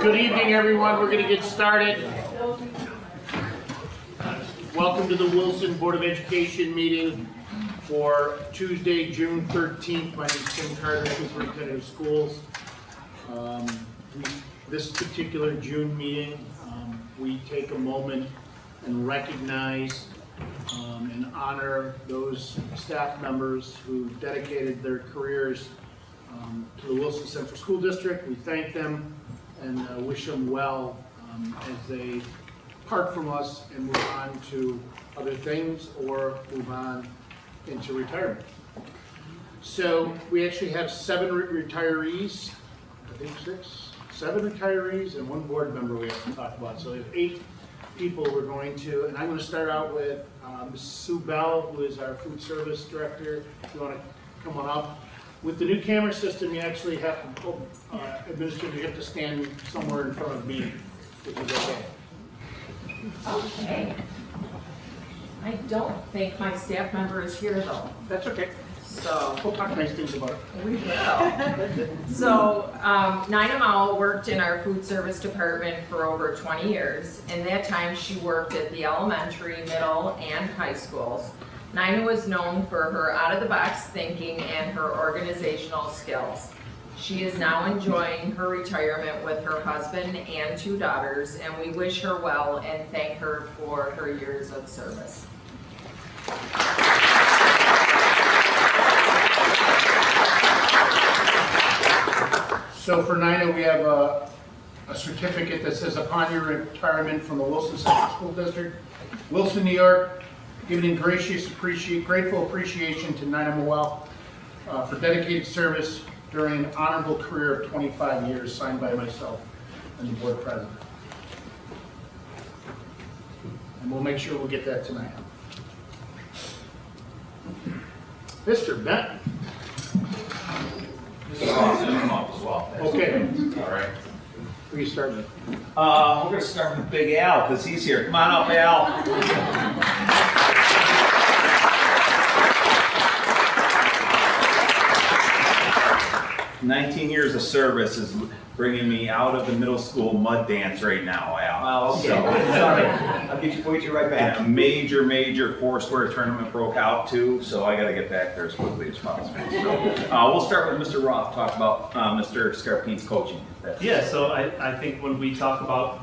Good evening, everyone. We're going to get started. Welcome to the Wilson Board of Education meeting for Tuesday, June 13th. My name is Tim Carter, Superintendent of Schools. This particular June meeting, we take a moment and recognize and honor those staff members who dedicated their careers to the Wilson Central School District. We thank them and wish them well as they part from us and move on to other things or move on into retirement. So we actually have 7 retirees, I think 7 retirees and 1 board member we have to talk about. So we have 8 people we're going to, and I'm going to start out with Ms. Sue Bell, who is our food service director. If you want to come on up. With the new camera system, you actually have to, administrator, you have to stand somewhere in front of me, which is okay. Okay. I don't think my staff member is here though. That's okay. So We'll talk nice things about it. we will. So Nina Mao worked in our food service department for over 20 years. In that time, she worked at the elementary, middle, and high schools. Nina was known for her out-of-the-box thinking and her organizational skills. She is now enjoying her retirement with her husband and 2 daughters, and we wish her well and thank her for her years of service. So for Nina, we have a certificate that says, upon your retirement from the Wilson Central School District, Wilson, New York, giving grateful appreciation to Nina Mowell for dedicated service during an honorable career of 25 years, signed by myself and the board president. And we'll make sure we'll get that tonight. Mr. Benton. Okay. All right. Who are you starting with? We're going to start with Big Al because he's here. Come on up, Al. 19 years of service is bringing me out of the middle school mud dance right now, Al. Oh, okay. So, Sorry. I'll point you right back. and a major four-square tournament broke out too, so I got to get back there as quickly as possible. So, we'll start with Mr. Roth, talk about Mr. Scarpine's coaching. Yeah, so I think when we talk about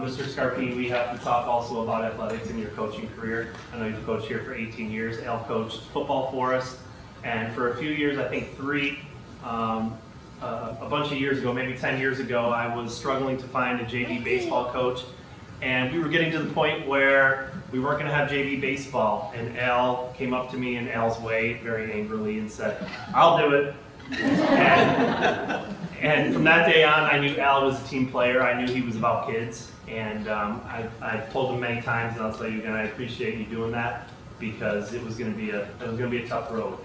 Mr. Scarpine, we have to talk also about athletics in your coaching career. I know you've coached here for 18 years. Al coached football for us, and for a few years, I think 3, a bunch of years ago, maybe 10 years ago, I was struggling to find a JV baseball coach, and we were getting to the point where we weren't going to have JV baseball, and Al came up to me in Al's way very angrily and said, "I'll do it." And from that day on, I knew Al was a team player. I knew he was about kids, and I've told him many times, and I'll tell you again, I appreciate you doing that because it was going to be a tough road.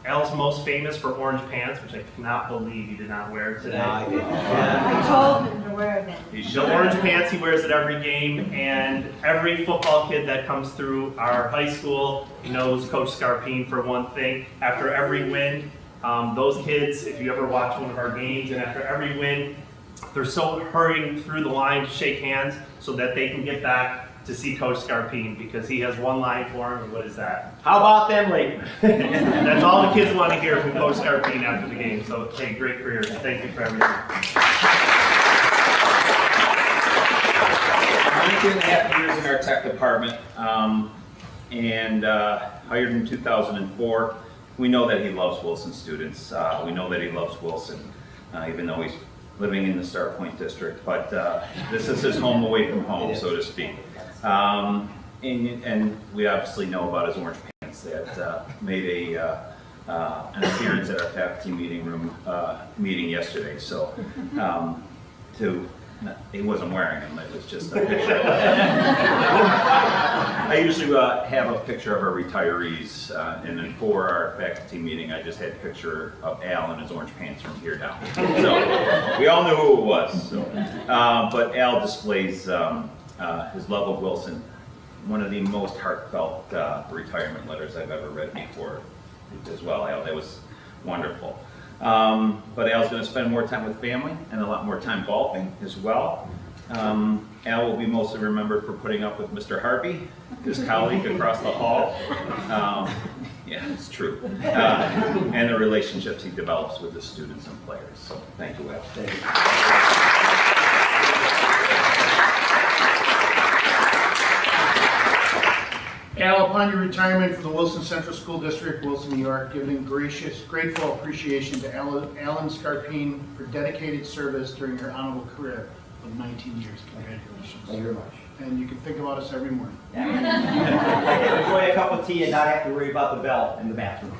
Al's most famous for orange pants, which I cannot believe you did not wear today. No, I didn't. I told him to wear them. The orange pants, he wears at every game, and every football kid that comes through our high school knows Coach Scarpine for one thing. After every win, those kids, if you ever watch one of our games, and after every win, they're so hurrying through the line to shake hands so that they can get back to see Coach Scarpine, because he has one line for him, and what is that? How about them, ladies? That's all the kids want to hear from Coach Scarpine after the game. So, hey, great career. Thank you for everything. 19.5 years in our tech department, and hired in 2004. We know that he loves Wilson students. We know that he loves Wilson, even though he's living in the Star Point district. But this is his home away from home, so to speak. And we obviously know about his orange pants that made an appearance at our faculty meeting yesterday. So he wasn't wearing them, it was just a picture. I usually have a picture of our retirees, and then for our faculty meeting, I just had a picture of Al in his orange pants from here down. So we all knew who it was. So, but Al displays his love of Wilson, one of the most heartfelt retirement letters I've ever read before as well, Al. That was wonderful. But Al's going to spend more time with family and a lot more time golfing as well. Al will be mostly remembered for putting up with Mr. Harvey, his colleague across the hall. Yeah, it's true. And the relationships he develops with the students and players. So thank you, Al. Thank you. Al, upon your retirement from the Wilson Central School District, Wilson, New York, giving grateful appreciation to Alan Scarpine for dedicated service during your honorable career of 19 years. Congratulations. Thank you very much. And you can think about us every morning. Enjoy a cup of tea and not have to worry about the bell in the bathroom.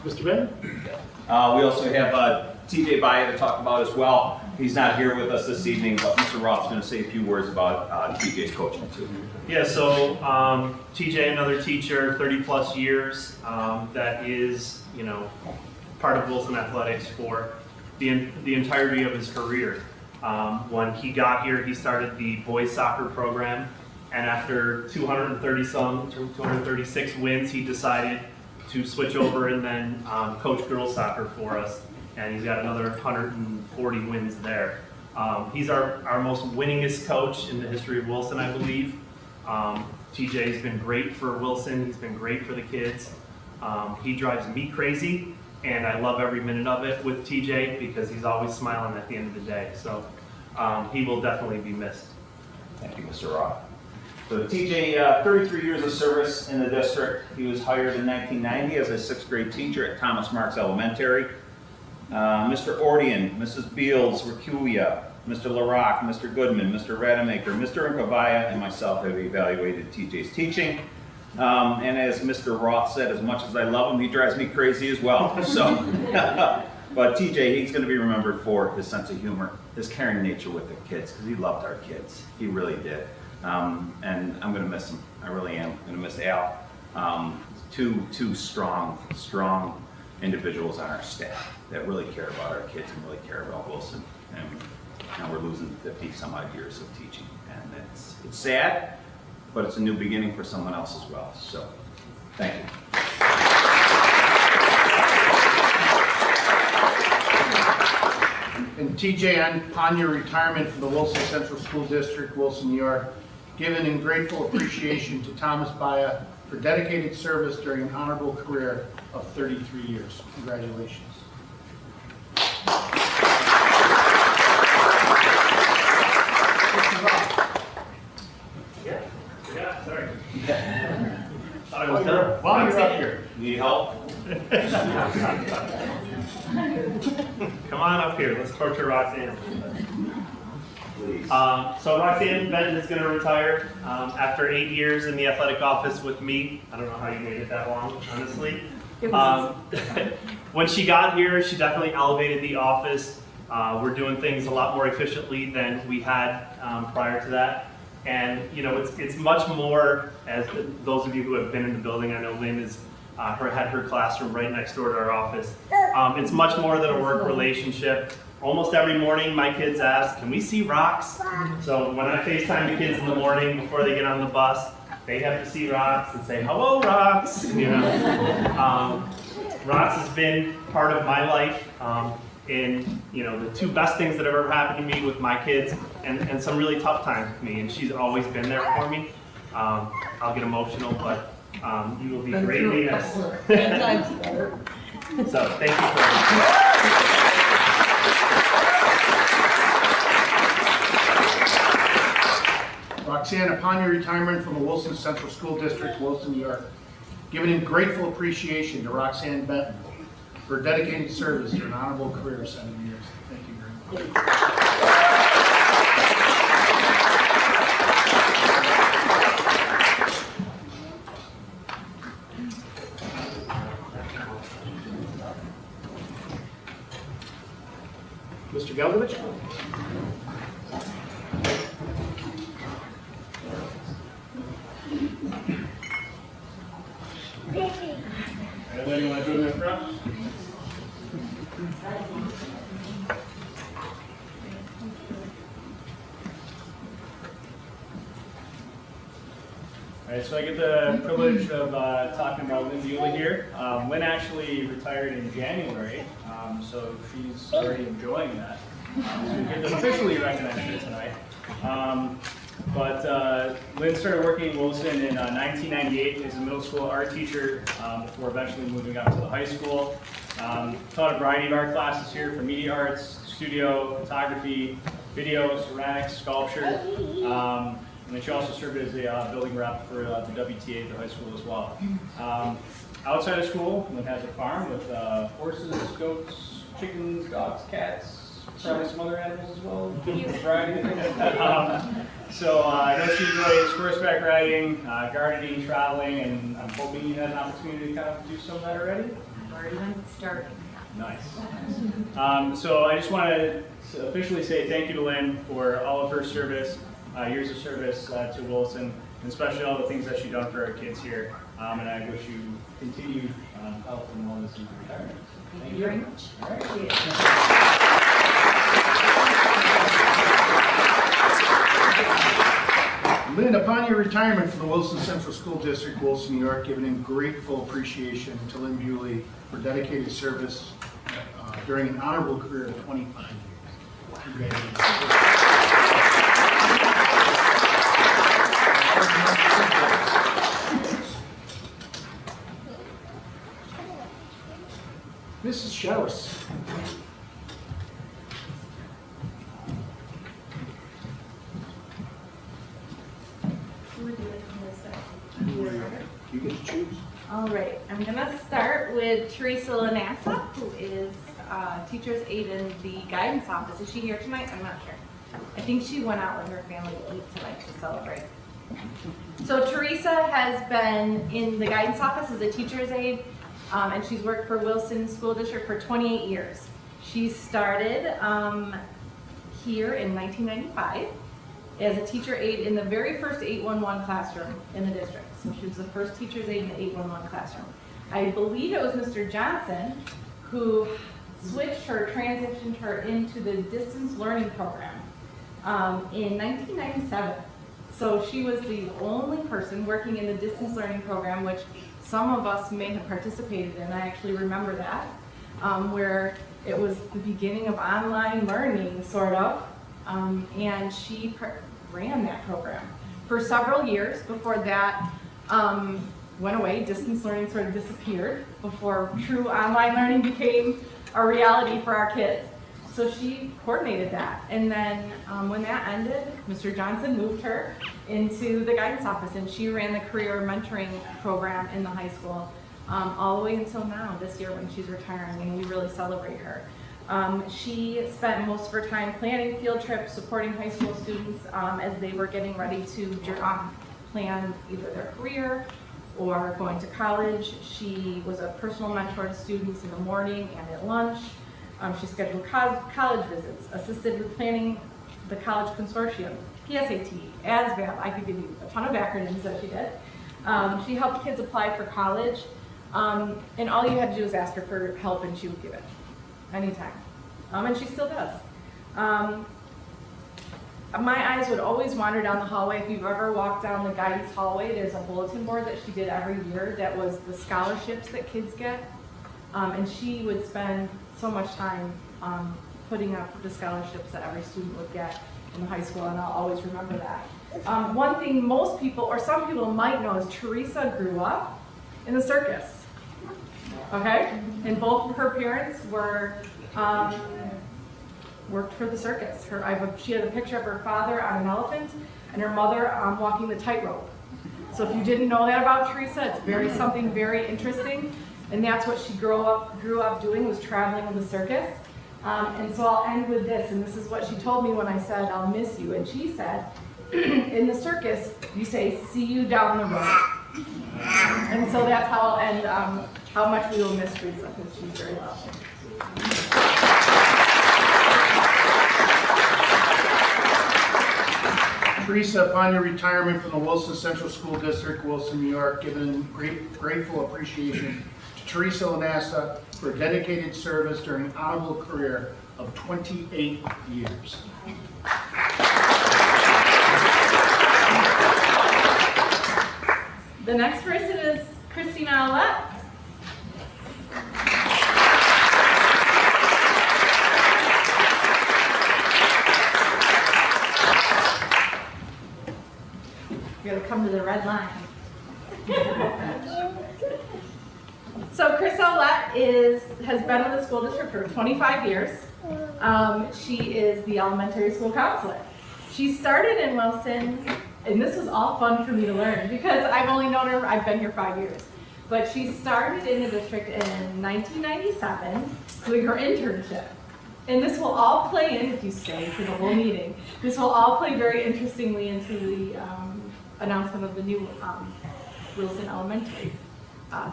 Mr. Ben? We also have TJ Baya to talk about as well. He's not here with us this evening, but Mr. Roth's going to say a few words about TJ's coaching too. Yeah, so TJ, another teacher, 30 plus years, that is, part of Wilson Athletics for the entirety of his career. When he got here, he started the boys soccer program, and after 236 wins, he decided to switch over and then coach girls soccer for us, and he's got another 140 wins there. He's our most winningest coach in the history of Wilson, I believe. TJ's been great for Wilson. He's been great for the kids. He drives me crazy, and I love every minute of it with TJ because he's always smiling at the end of the day. So he will definitely be missed. Thank you, Mr. Roth. So TJ, 33 years of service in the district. He was hired in 1990 as a 6th grade teacher at Thomas Marks Elementary. Mr. Ordian, Mrs. Beals, Rakuya, Mr. LaRock, Mr. Goodman, Mr. Rademacher, Mr. Nkavaya, and myself have evaluated TJ's teaching. And as Mr. Roth said, as much as I love him, he drives me crazy as well. So, but TJ, he's going to be remembered for his sense of humor, his caring nature with the kids, because he loved our kids. He really did. And I'm going to miss him. I really am. I'm going to miss Al. Two strong individuals on our staff that really care about our kids and really care about Wilson. And now we're losing 50 some odd years of teaching. And it's sad, but it's a new beginning for someone else as well. So, thank you. And TJ, upon your retirement from the Wilson Central School District, Wilson, New York, given in grateful appreciation to Thomas Baya for dedicated service during an honorable career of 33 years. Congratulations. Yeah, sorry. Thought I was done. While you're up here. Need help? Come on up here. Let's torture Roxanne. Please. So Roxanne Benton is going to retire after 8 years in the athletic office with me. I don't know how you made it that long, honestly. When she got here, she definitely elevated the office. We're doing things a lot more efficiently than we had prior to that. And it's much more, as those of you who have been in the building, I know Lynn had her classroom right next door to our office. It's much more than a work relationship. Almost every morning, my kids ask, "Can we see Rox?" So when I FaceTime the kids in the morning before they get on the bus, they have to see Rox and say, "Hello, Rox." Rox has been part of my life in the two best things that have ever happened to me with my kids, and some really tough times with me. And she's always been there for me. I'll get emotional, but you will be greatly missed. So thank you for. Roxanne, upon your retirement from the Wilson Central School District, Wilson, New York, giving in grateful appreciation to Roxanne Benton for her dedicated service to an honorable career of 7 years. Thank you very much. Mr. Geldovich? Anybody want to join me up front? All right, so I get the privilege of talking about Lynn Bewley here. Lynn actually retired in January, so she's already enjoying that. So we get to officially recognize her tonight. But Lynn started working in Wilson in 1998 as a middle school art teacher before eventually moving up to the high school. Taught a variety of art classes here from media arts, studio, photography, video, ceramics, sculpture. And then she also served as a building rep for the WTA at the high school as well. Outside of school, Lynn has a farm with horses, goats, chickens, dogs, cats, probably some other animals as well. Variety of things. So I know she enjoys horseback riding, gardening, traveling, and I'm hoping you had an opportunity to kind of do some of that already. Already started. Nice. So I just want to officially say thank you to Lynn for all of her service, years of service to Wilson, and especially all the things that she's done for our kids here. And I wish you continued health and wellness in retirement. Thank you very much. All right. Lynn, upon your retirement from the Wilson Central School District, Wilson, New York, giving in grateful appreciation to Lynn Bewley for dedicated service during an honorable career of 25 years. Congratulations. Mrs. Shellis. You get to choose. All right, I'm gonna start with Teresa Lanassa, who is teacher's aide in the guidance office. Is she here tonight? I'm not sure. I think she went out with her family to eat tonight to celebrate. So Teresa has been in the guidance office as a teacher's aide, and she's worked for Wilson School District for 28 years. She started here in 1995 as a teacher aide in the very first 811 classroom in the district. So she was the first teacher's aide in the 811 classroom. I believe it was Mr. Johnson who switched her, transitioned her into the distance learning program in 1997. So she was the only person working in the distance learning program, which some of us may have participated in. I actually remember that, where it was the beginning of online learning, sort of, and she ran that program for several years. Before that went away, distance learning sort of disappeared before true online learning became a reality for our kids. So she coordinated that. And then when that ended, Mr. Johnson moved her into the guidance office, and she ran the career mentoring program in the high school all the way until now, this year when she's retiring, and we really celebrate her. She spent most of her time planning field trips, supporting high school students as they were getting ready to plan either their career or going to college. She was a personal mentor to students in the morning and at lunch. She scheduled college visits, assisted with planning the college consortium, PSAT, ASVAB. I could give you a ton of acronyms that she did. She helped kids apply for college, and all you had to do was ask her for help and she would give it, anytime. And she still does. My eyes would always wander down the hallway. If you've ever walked down the guidance hallway, there's a bulletin board that she did every year that was the scholarships that kids get. And she would spend so much time putting up the scholarships that every student would get in the high school, and I'll always remember that. One thing most people, or some people might know, is Teresa grew up in the circus, okay? And both of her parents were, worked for the circus. She had a picture of her father on an elephant and her mother walking the tightrope. So if you didn't know that about Teresa, it's something very interesting. And that's what she grew up doing, was traveling in the circus. And so I'll end with this, and this is what she told me when I said, "I'll miss you." And she said, in the circus, you say, "See you down the road." And so that's how I'll end, how much we will miss Teresa, because she's very loved. Teresa, upon your retirement from the Wilson Central School District, Wilson, New York, given grateful appreciation to Teresa Lanassa for dedicated service during an honorable career of 28 years. The next person is Christina Alette. You gotta come to the red line. So Chris Alette has been in the school district for 25 years. She is the elementary school counselor. She started in Wilson, and this was all fun for me to learn because I've only known her, I've been here 5 years. But she started in the district in 1997 doing her internship. And this will all play in, if you stay for the whole meeting, this will all play very interestingly into the announcement of the new Wilson Elementary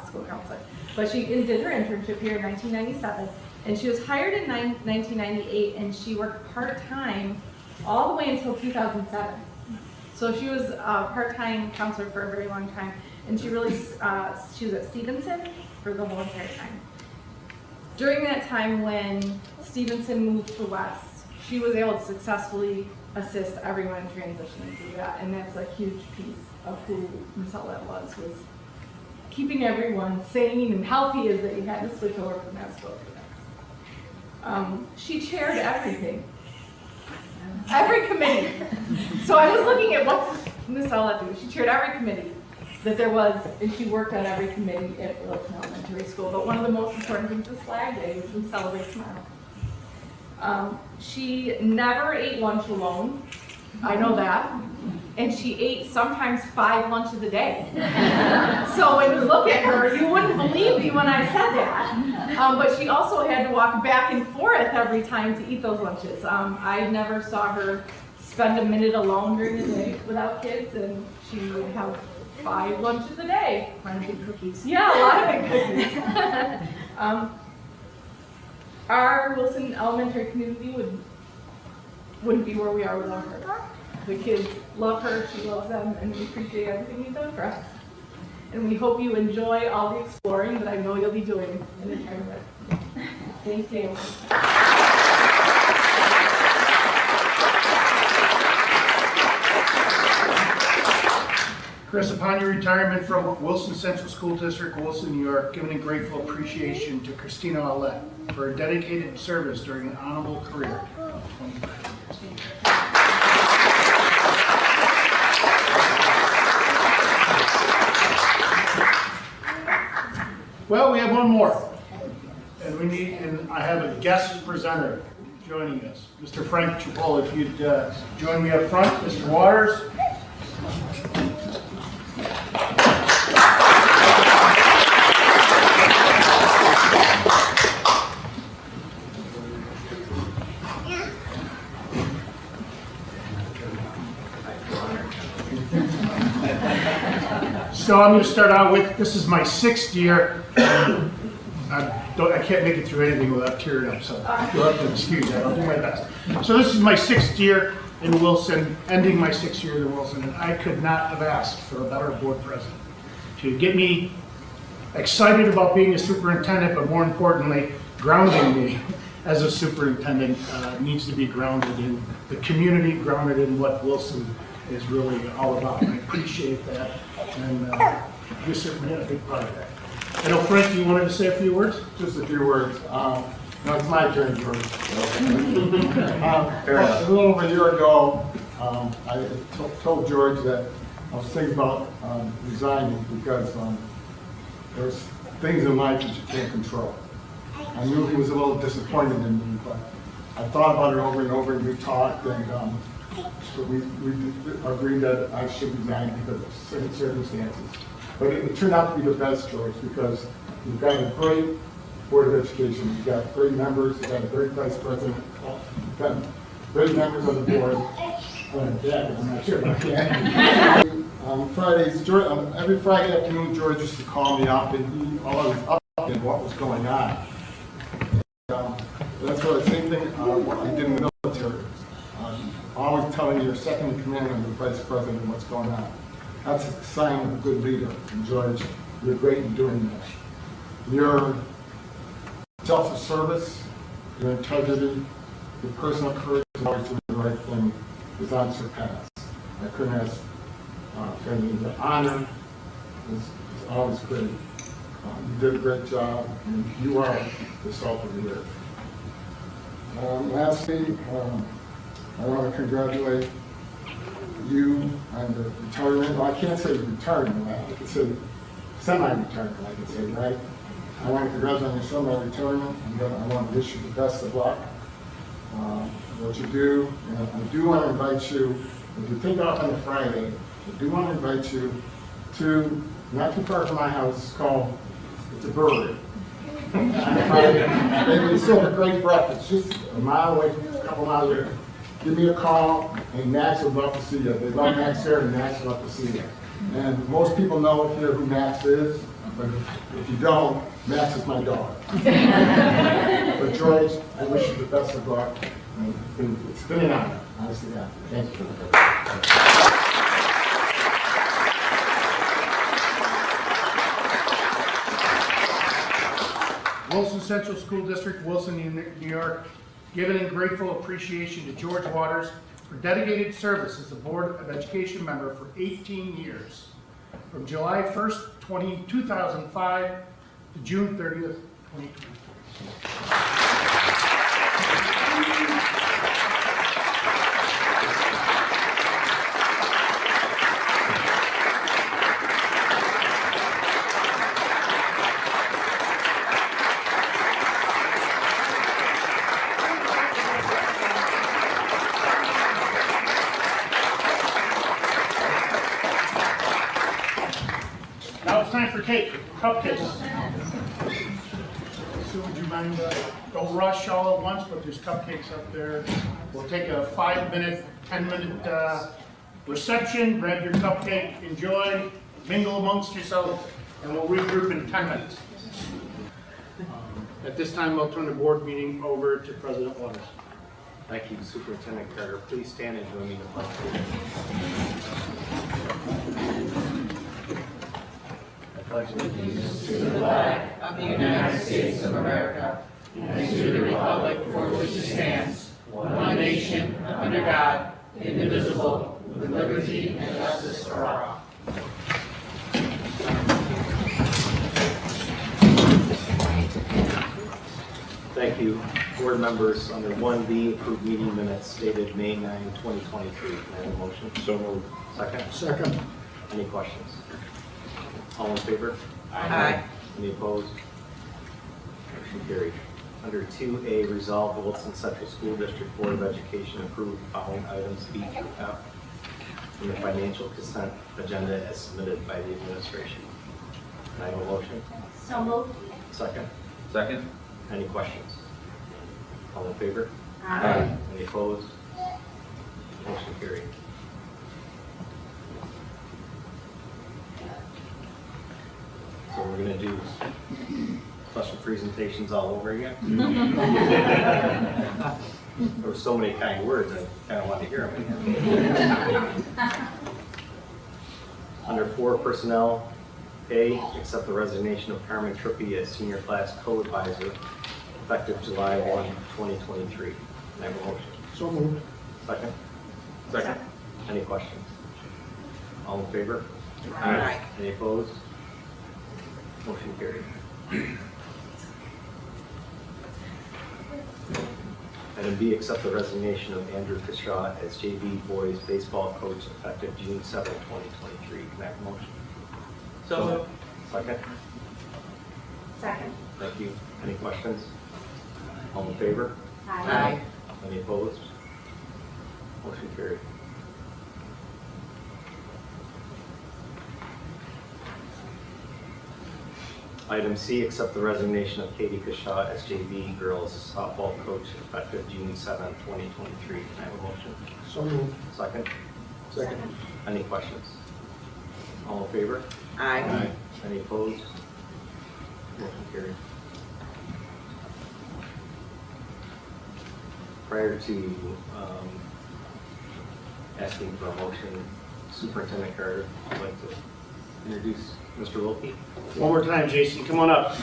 school counselor. But she did her internship here in 1997, and she was hired in 1998, and she worked part-time all the way until 2007. So she was a part-time counselor for a very long time, and she was at Stevenson for the whole entire time. During that time when Stevenson moved to West, she was able to successfully assist everyone transitioning through that, and that's a huge piece of who Ms. Alette was keeping everyone sane and healthy as they had to switch over from that school to the next. She chaired everything. Every committee. So I was looking at what Ms. Alette do. She chaired every committee that there was, and she worked on every committee at Wilson Elementary School. But one of the most important things is Flag Day, which we celebrate tomorrow. She never ate lunch alone. I know that. And she ate sometimes 5 lunches a day. So when you look at her, you wouldn't believe me when I said that. But she also had to walk back and forth every time to eat those lunches. I never saw her spend a minute alone during the day without kids, and she would have 5 lunches a day. A lot of big cookies. Yeah, a lot of big cookies. Our Wilson Elementary community wouldn't be where we are without her. The kids love her, she loves them, and we appreciate everything you've done for us. And we hope you enjoy all the exploring that I know you'll be doing in the tournament. Thank you. Chris, upon your retirement from Wilson Central School District, Wilson, New York, giving a grateful appreciation to Christina Alette for her dedicated service during an honorable career of 25 years. Well, we have one more, and I have a guest presenter joining us, Mr. Frank Chipola. If you'd join me up front, Mr. Waters. So I'm going to start out with, this is my 6th year. I can't make it through anything without tearing up, so you'll have to excuse that. I'll do my best. So this is my 6th year in Wilson, ending my 6th year in Wilson, and I could not have asked for a better board president to get me excited about being a superintendent, but more importantly, grounding me as a superintendent needs to be grounded in the community, grounded in what Wilson is really all about. I appreciate that, and you certainly had a big part of that. I know, Frank, you wanted to say a few words? Just a few words. No, it's my turn, George. A little over a year ago, I told George that I was thinking about resigning because there's things in life that you can't control. I knew he was a little disappointed in me, but I thought about it over and over, and we talked, and so we agreed that I should resign because of certain circumstances. But it turned out to be the best choice because you've got a great Board of Education, you've got great members, you've got a great vice president, you've got great members on the board. I'm not sure about that. Fridays, every Friday afternoon, George used to call me up, and he always updated what was going on. That's what the same thing I did in the military. Always telling your second in command and the vice president what's going on. That's a sign of a good leader. And George, you're great in doing that. Your self-service, your integrity, your personal courage, and always doing the right thing is unsurpassed. I couldn't ask for any honor is always great. You did a great job, and you are the salt of the earth. Lastly, I want to congratulate you on the retirement. Well, I can't say retirement, I can say semi-retirement, I can say, right? I want to congratulate you on your semi-retirement, and I want to wish you the best of luck. What you do, and I do want to invite you, if you take off on a Friday, I do want to invite you to, not too far from my house, it's a brewery. On Friday. They serve a great breakfast, just a mile away, a couple miles away. Give me a call, and Max would love to see you. They love Max here, and Max would love to see you. And most people know here who Max is, but if you don't, Max is my dog. But George, I wish you the best of luck. It's been an honor, honestly. Yeah. Thank you. Wilson Central School District, Wilson, New York, giving in grateful appreciation to George Waters for dedicated service as a Board of Education member for 18 years, from July 1st, 2005 to June 30th, 2020. Now it's time for cupcakes. So would you mind, don't rush all at once, but there's cupcakes up there. We'll take a 5-minute, 10-minute reception, grab your cupcake, enjoy, mingle amongst yourselves, and we'll regroup in 10 minutes. At this time, I'll turn the board meeting over to President Waters. Thank you, Superintendent Carter. Please stand and join me in the pledge. I pledge allegiance to the flag of the United States of America and to the republic for which it stands, one nation, under God, indivisible, with liberty and justice for all. Thank you. Board members, under 1B, approved meeting minutes dated May 9, 2023. Can I have a motion? So moved. Second? Second. Any questions? All in favor? Aye. Any opposed? Motion carried. Under 2A, resolve the Wilson Central School District Board of Education approve the following items B through F from the financial consent agenda as submitted by the administration. Can I have a motion? So moved. Second? Second? Any questions? All in favor? Aye. Any opposed? Motion carried. So we're going to do special presentations all over again. There were so many kind words, I kind of wanted to hear them again. Under 4, personnel, A, accept the resignation of Carmen Trippi as senior class co-advisor effective July 1, 2023. Can I have a motion? So moved. Second? Second. Any questions? All in favor? Aye. Any opposed? Motion carried. Item B, accept the resignation of Andrew Kashaw as JV boys baseball coach effective June 7, 2023. Can I have a motion? So moved. Second? Second. Thank you. Any questions? All in favor? Aye. Any opposed? Motion carried. Item C, accept the resignation of Katie Kashaw as JV girls softball coach effective June 7, 2023. Can I have a motion? So moved. Second? Second. Any questions? All in favor? Aye. Any opposed? Motion carried. Prior to asking for a motion, Superintendent Carter, I'd like to introduce Mr. Wilkie. One more time, Jason, come on up.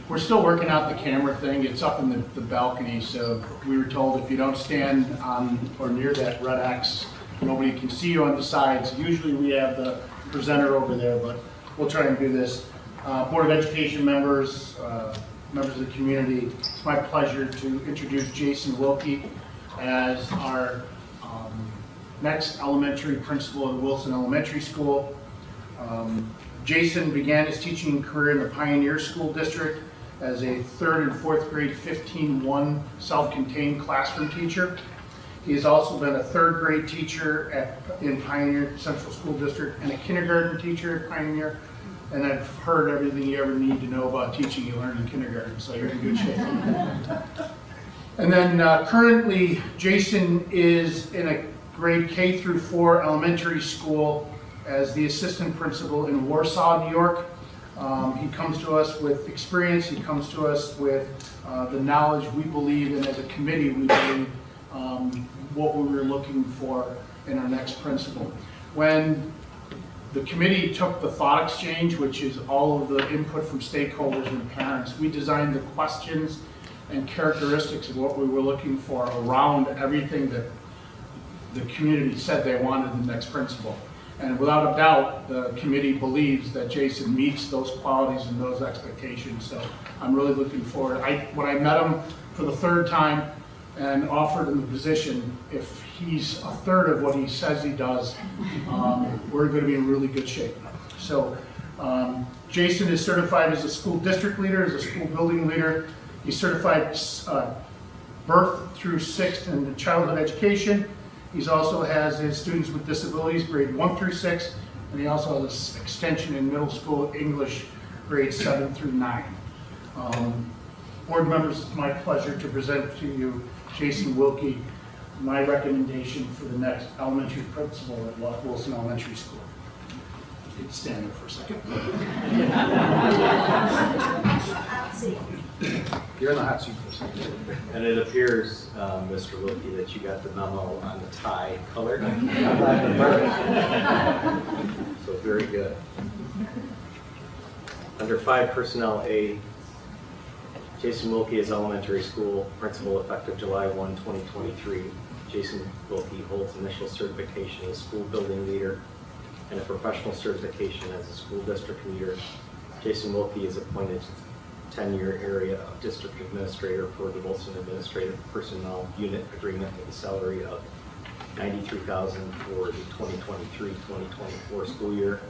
We're we're still working out the camera thing. It's up in the balcony, so we were told if you don't stand on or near that red X, nobody can see you on the sides. Usually we have the presenter over there, but we'll try and do this. Board of Education members, members of the community, it's my pleasure to introduce Jason Wilkie as our next elementary principal at Wilson Elementary School. Jason began his teaching career in the Pioneer School District as a 3rd and 4th grade 15-1 self-contained classroom teacher. He has also been a 3rd grade teacher in Pioneer Central School District and a kindergarten teacher at Pioneer. And I've heard everything you ever need to know about teaching you learn in kindergarten, so you're in good shape. And then currently, Jason is in a grade K through 4 elementary school as the assistant principal in Warsaw, New York. He comes to us with experience, he comes to us with the knowledge we believe, and as a committee we believe what we were looking for in our next principal. When the committee took the thought exchange, which is all of the input from stakeholders and parents, we designed the questions and characteristics of what we were looking for around everything that the community said they wanted in the next principal. And without a doubt, the committee believes that Jason meets those qualities and those expectations. So I'm really looking forward. When I met him for the 3rd time and offered him the position, if he's a 1/3 of what he says he does, we're going to be in really good shape. So Jason is certified as a school district leader, as a school building leader. He's certified birth through 6th in childhood education. He also has his students with disabilities, grade 1 through 6, and he also has an extension in middle school English, grades 7 through 9. Board members, it's my pleasure to present to you Jason Wilkie, my recommendation for the next elementary principal at Wilson Elementary School. You can stand there for a second. You're in the hot seat for a second. And it appears, Mr. Wilkie, that you got the memo on the tie color. So very good. Under 5 Personnel A, Jason Wilkie is elementary school principal effective July 1, 2023. Jason Wilkie holds initial certification as school building leader and a professional certification as a school district leader. Jason Wilkie is appointed 10-year area of district administrator for the Wilson Administrative Personnel Unit agreement with a salary of $93,000 for the 2023-2024 school year.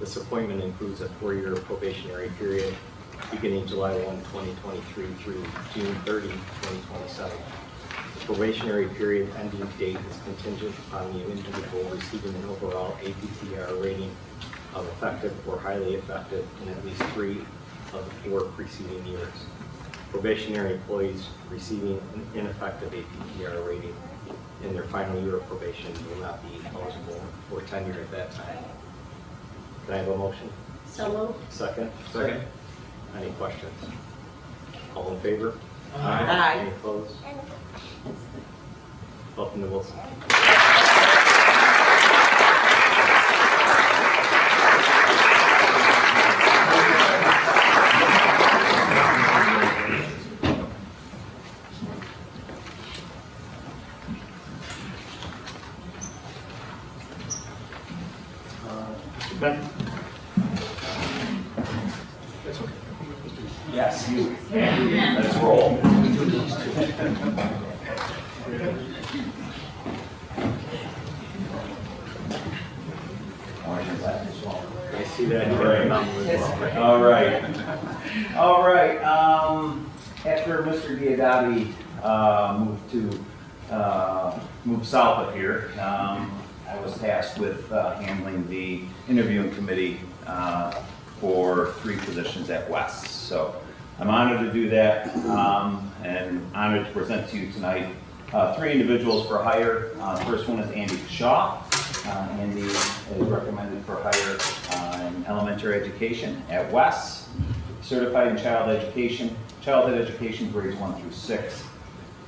This appointment includes a 4-year probationary period beginning July 1, 2023 through June 30, 2027. The probationary period ending date is contingent upon the individual receiving an overall APTR rating of effective or highly effective in at least 3 of the 4 preceding years. Probationary employees receiving an ineffective APTR rating in their final year of probation will not be eligible for tenure at that time. Can I have a motion? So moved. Second? Second. Any questions? All in favor? Aye. Any opposed? Welcome to Wilson. Mr. Ben? That's okay. Yes, you. Let's roll. I see that you're a number as well, right? All right. All right. After Mr. Diodati moved south of here, I was tasked with handling the interviewing committee for 3 positions at West. So I'm honored to do that, and honored to present to you tonight 3 individuals for hire. First one is Andy Shaw. Andy is recommended for hire in elementary education at West, certified in childhood education grades 1 through 6.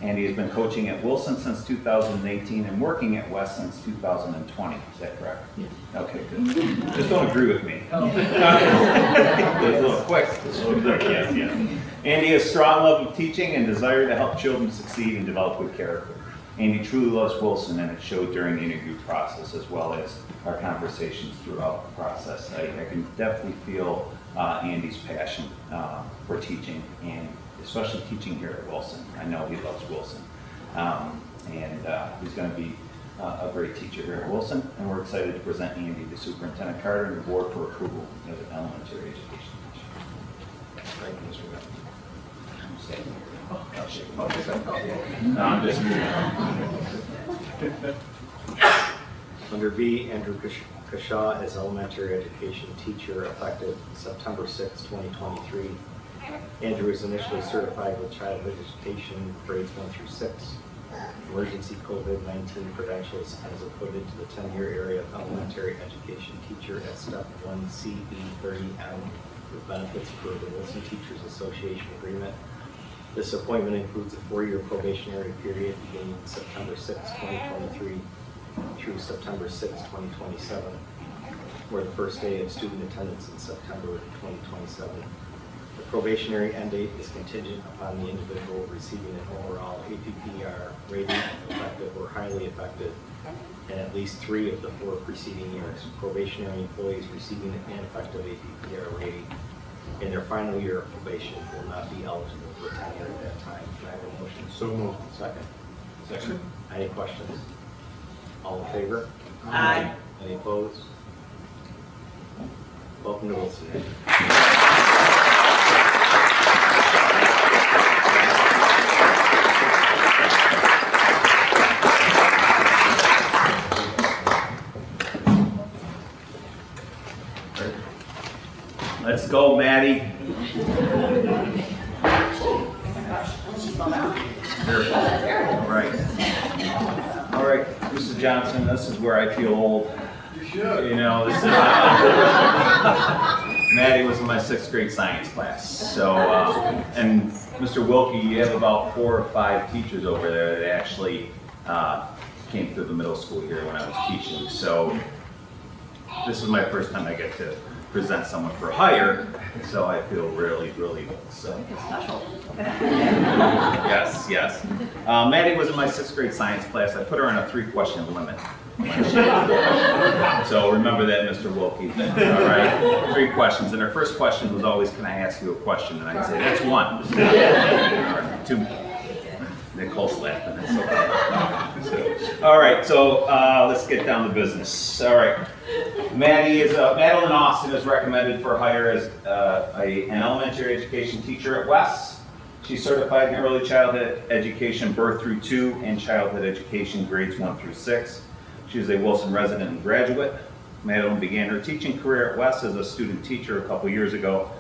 Andy has been coaching at Wilson since 2018 and working at West since 2020. Is that correct? Yes. Okay, good. Just don't agree with me. It's a little quick. It's a little quick, yes, yes. Andy has strong love of teaching and desire to help children succeed and develop good character. Andy truly loves Wilson, and it showed during the interview process as well as our conversations throughout the process. I can definitely feel Andy's passion for teaching, and especially teaching here at Wilson. I know he loves Wilson. And he's going to be a great teacher here at Wilson, and we're excited to present Andy to Superintendent Carter and the board for approval as an elementary education teacher. Thank you, Mr. Beck. I'm staying here. I'll shake him up. No, I'm just moving. Under B, Andrew Kashaw as elementary education teacher effective September 6, 2023. Andrew is initially certified with childhood education grades 1 through 6. Emergency COVID-19 credentials and is appointed to the 10-year area of elementary education teacher at step 1 CB30M with benefits per the Wilson Teachers Association agreement. This appointment includes a 4-year probationary period beginning September 6, 2023 through September 6, 2027, or the first day of student attendance in September 2027. The probationary end date is contingent upon the individual receiving an overall APPR rating, effective or highly effective, in at least 3 of the 4 preceding years. Probationary employees receiving an ineffective APPR rating in their final year of probation will not be eligible for tenure at that time. Can I have a motion? So moved. Second. Second. Any questions? All in favor? Aye. Any opposed? Welcome to Wilson. Let's go, Maddie. All right, Mrs. Johnson, this is where I feel old. You should. You know, this is Maddie was in my 6th grade science class. So, and Mr. Wilkie, you have about 4 or 5 teachers over there that actually came through the middle school here when I was teaching. So, this is my first time I get to present someone for hire, so I feel really, really good. So. Special. Yes, yes. Maddie was in my 6th grade science class. I put her on a 3-question limit. So remember that, Mr. Wilkie. All right, 3 questions. And her first question was always, "Can I ask you a question?" And I'd say, "That's 1." All right, 2. Nicole's laughing. It's okay. All right, so let's get down to business. All right. Madeline Austin is recommended for hire as an elementary education teacher at West. She's certified in early childhood education, birth through 2, and childhood education, grades 1 through 6. She is a Wilson resident and graduate. Madeline began her teaching career at West as a student teacher a couple years ago.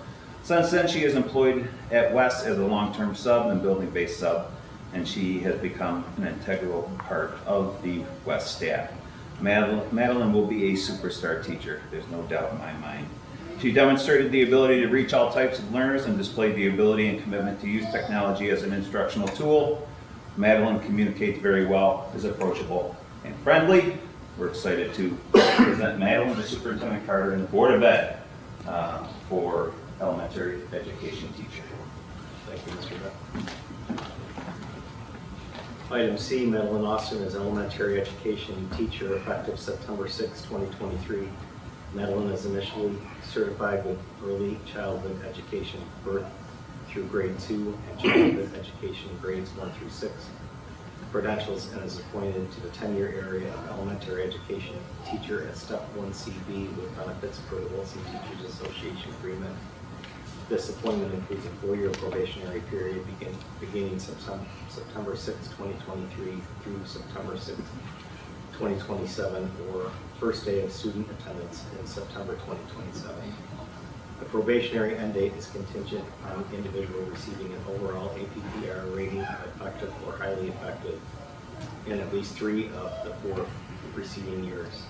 Since then, she is employed at West as a long-term sub and building-based sub, and she has become an integral part of the West staff. Madeline will be a superstar teacher, there's no doubt in my mind. She demonstrated the ability to reach all types of learners and displayed the ability and commitment to use technology as an instructional tool. Madeline communicates very well, is approachable and friendly. We're excited to present Madeline to Superintendent Carter and the Board of Ed for elementary education teacher. Thank you, Mr. Beck. Item C, Madeline Austin as elementary education teacher effective September 6, 2023. Madeline is initially certified with early childhood education, birth through grade 2, and childhood education grades 1 through 6. Credentials, and is appointed to the 10-year area of elementary education teacher at step 1 CB with benefits per the Wilson Teachers Association agreement. This appointment includes a 4-year probationary period beginning September 6, 2023 through September 6, 2027, or first day of student attendance in September 2027. The probationary end date is contingent on the individual receiving an overall APPR rating of effective or highly effective in at least 3 of the 4 preceding years.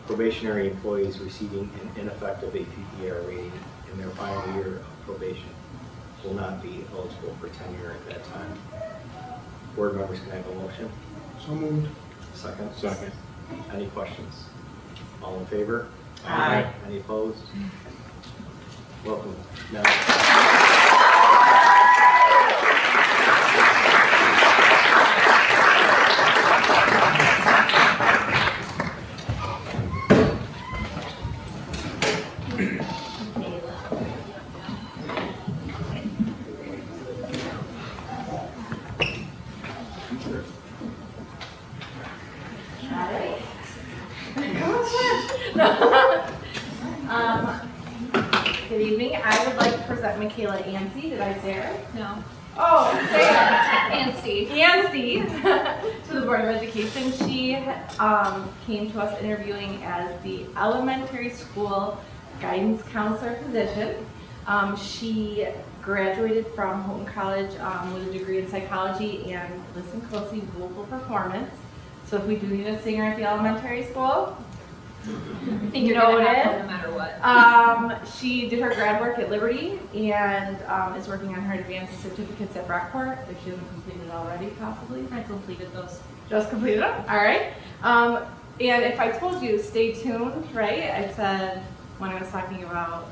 Probationary employees receiving an ineffective APPR rating in their final year of probation will not be eligible for tenure at that time. Board members, can I have a motion? So moved. Second? Second. Any questions? All in favor? Aye. Any opposed? Welcome. Now. All right. Good evening. I would like to present Michaela Ansey. Did I say it right? No. Oh, say it. And Steve. Yancy to the Board of Education. She came to us interviewing as the elementary school guidance counselor position. She graduated from Houghton College with a degree in psychology and, listen closely, vocal performance. So if we do need a singer at the elementary school, I think you're gonna have one no matter what. she did her grad work at Liberty and is working on her advanced certificates at Brockport, if she hasn't completed already, possibly. I completed those. Just completed them? All right. And if I told you, stay tuned, right? I said when I was talking about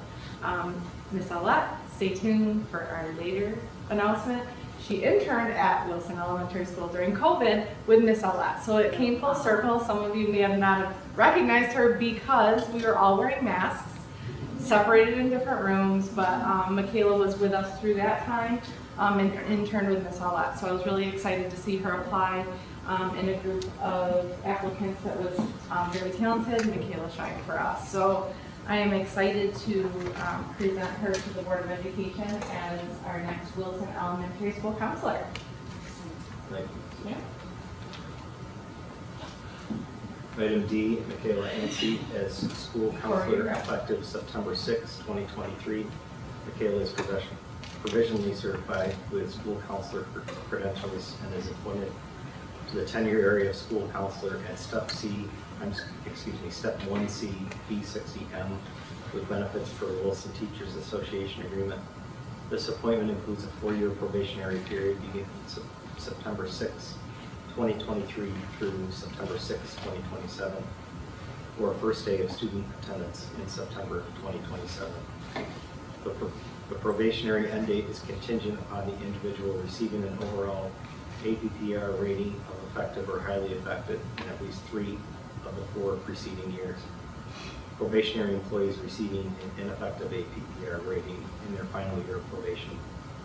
Miss Aulette, stay tuned for our later announcement. She interned at Wilson Elementary School during COVID with Miss Aulette. So it came full circle. Some of you may have not recognized her because we were all wearing masks, separated in different rooms, but Michaela was with us through that time and interned with Miss Aulette. So I was really excited to see her apply in a group of applicants that was very talented. Michaela shined for us. So I am excited to present her to the Board of Education as our next Wilson Elementary School counselor. Thank you. Yeah. Item D, Michaela Ansey as school counselor effective September 6, 2023. Michaela is provisionally certified with school counselor credentials and is appointed to the tenure area of school counselor at Step 1C, B60M with benefits for the Wilson Teachers Association agreement. This appointment includes a 4-year probationary period beginning September 6, 2023 through September 6, 2027, for a first day of student attendance in September 2027. The probationary end date is contingent upon the individual receiving an overall APPR rating of effective or highly effective in at least 3 of the 4 preceding years. Probationary employees receiving an ineffective APPR rating in their final year of probation